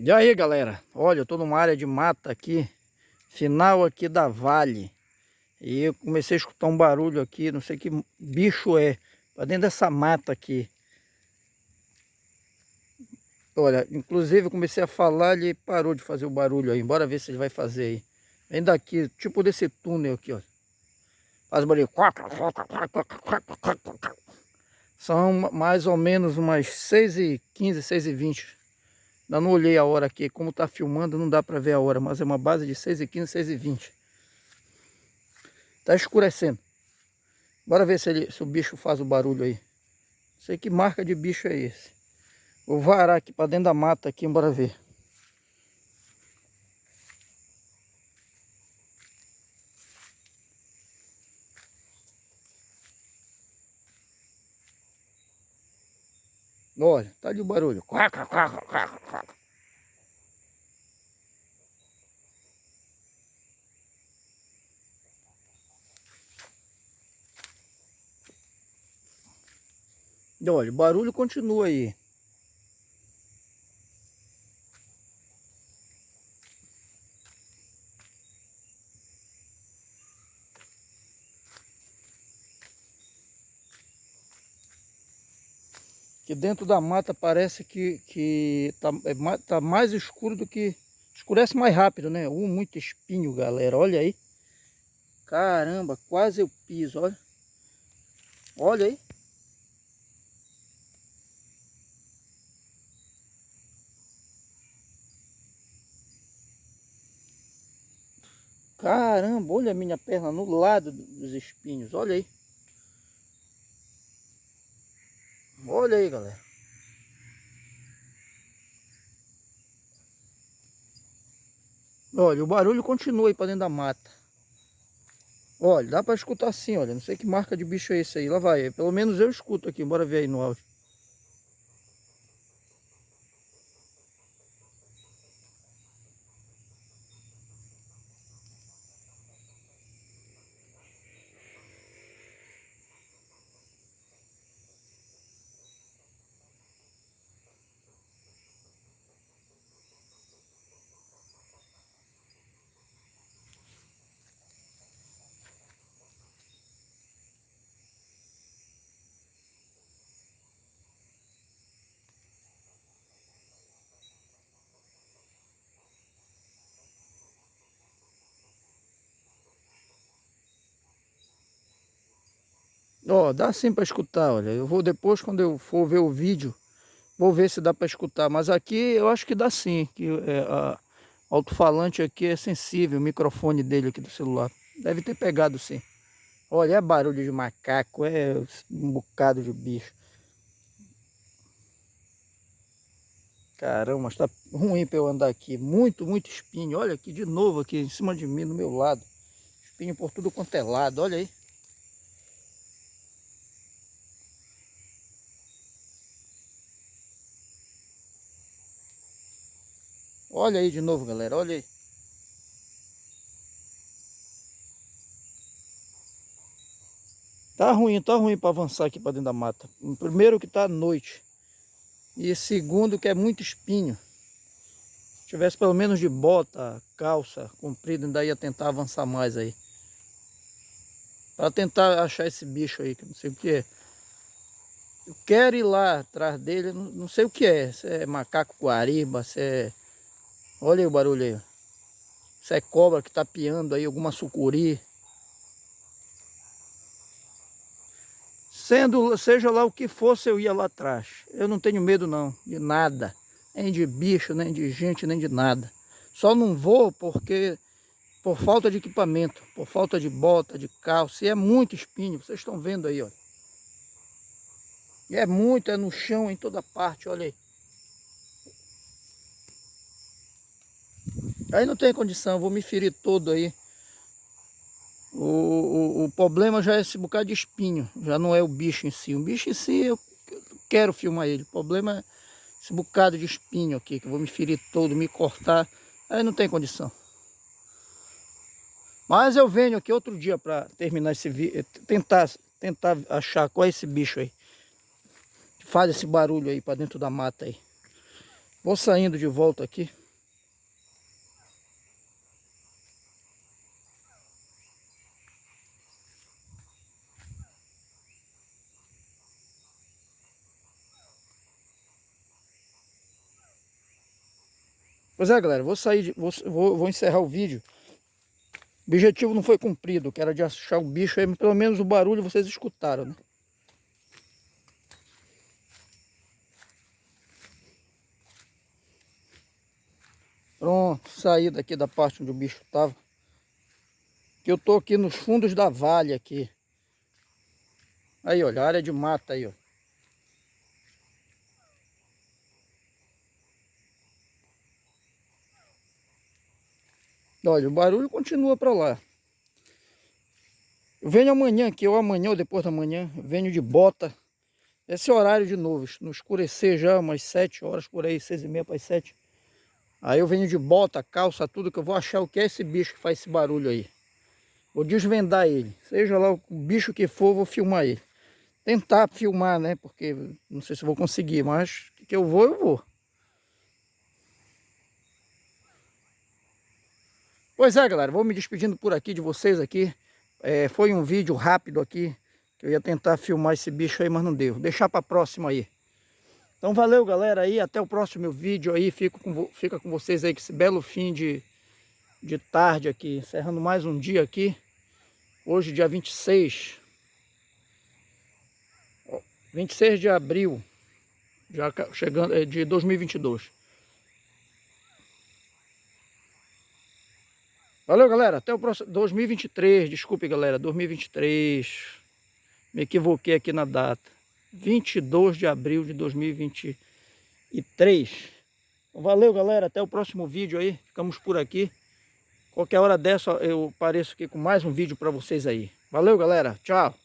E aí, galera, olha, eu tô numa área de mata aqui, final aqui da Vale. E eu comecei a escutar um barulho aqui, não sei que bicho é, pra dentro dessa mata aqui. Olha, inclusive eu comecei a falar, ele parou de fazer o barulho aí. Bora ver se ele vai fazer aí. Vem daqui, tipo desse túnel aqui, ó. Faz barulho. São mais ou menos umas 6h15, 6h20. Ainda não olhei a hora aqui, como tá filmando não dá pra ver a hora, mas é uma base de 6h15, 6h20. Tá escurecendo. Bora ver se o bicho faz o barulho aí. Não sei que marca de bicho é esse. Vou varar aqui pra dentro da mata aqui, bora ver. Olha, tá ali o barulho. Olha, o barulho continua aí. Que dentro da mata parece que tá mais escuro do que... Escurece mais rápido, né? Muito espinho, galera. Olha aí. Caramba, quase eu piso, olha. Olha aí. Caramba, olha a minha perna no lado dos espinhos. Olha aí. Olha aí, galera. Olha, o barulho continua aí pra dentro da mata. Olha, dá pra escutar sim, olha. Não sei que marca de bicho é esse aí. Lá vai. Pelo menos eu escuto aqui. Bora ver aí no áudio. Ó, dá sim pra escutar, olha. Eu vou depois, quando eu for ver o vídeo, vou ver se dá pra escutar. Mas aqui eu acho que dá sim. Que o alto-falante aqui é sensível, o microfone dele aqui do celular. Deve ter pegado sim. Olha, é barulho de macaco, é um bocado de bicho. Caramba, mas tá ruim pra eu andar aqui. Muito espinho. Olha aqui de novo aqui em cima de mim, no meu lado. Espinho por tudo quanto é lado, olha aí. Olha aí de novo, galera, olha aí. Tá ruim para avançar aqui para dentro da mata. Primeiro que tá à noite. E segundo que é muito espinho. Se tivesse pelo menos de bota, calça comprida, ainda ia tentar avançar mais aí. Para tentar achar esse bicho aí, que eu não sei o que é. Eu quero ir lá atrás dele, não sei o que é. Se é macaco guariba, se é... Olha aí o barulho aí, ó. Se é cobra que tá piando aí, alguma sucuri. Seja lá o que fosse, eu ia lá atrás. Eu não tenho medo não, de nada. Nem de bicho, nem de gente, nem de nada. Só não vou porque por falta de equipamento, por falta de bota, de calça. E é muito espinho, vocês estão vendo aí, ó. E é muito, é no chão, em toda parte, olha aí. Aí não tem condição, eu vou me ferir todo aí. O problema já é esse bocado de espinho, já não é o bicho em si. O bicho em si eu quero filmar ele. O problema é esse bocado de espinho aqui, que eu vou me ferir todo, me cortar. Aí não tem condição. Mas eu venho aqui outro dia para terminar esse vídeo, tentar achar qual é esse bicho aí. Que faz esse barulho aí para dentro da mata aí. Vou saindo de volta aqui. Pois é, galera, vou sair, vou encerrar o vídeo. O objetivo não foi cumprido, que era de achar o bicho aí, mas pelo menos o barulho vocês escutaram, né? Pronto, saí daqui da parte onde o bicho tava. Que eu tô aqui nos fundos da vale aqui. Aí, olha, a área de mata aí, ó. Olha, o barulho continua para lá. Eu venho amanhã aqui, ou amanhã ou depois da manhã, venho de bota. Esse horário de novo, no escurecer já, umas 7 horas por aí, 6h30 para as 7. Aí eu venho de bota, calça, tudo, que eu vou achar o que é esse bicho que faz esse barulho aí. Vou desvendar ele. Seja lá o bicho que for, vou filmar ele. Tentar filmar, né? Porque não sei se vou conseguir, mas que eu vou, eu vou. Pois é, galera, vou me despedindo por aqui de vocês aqui. Foi um vídeo rápido aqui, que eu ia tentar filmar esse bicho aí, mas não deu. Deixar para próxima aí. Então valeu, galera, aí, até o próximo vídeo aí. Fica com vocês aí com esse belo fim de tarde aqui, encerrando mais um dia aqui. Hoje, dia 26 de abril, já chegando, de 2022. Valeu, galera, até o próximo, 2023, desculpe, galera, 2023. Me equivoquei aqui na data. 22 de abril de 2023. Valeu, galera, até o próximo vídeo aí. Ficamos por aqui. Qualquer hora dessa eu apareço aqui com mais um vídeo para vocês aí. Valeu, galera. Tchau.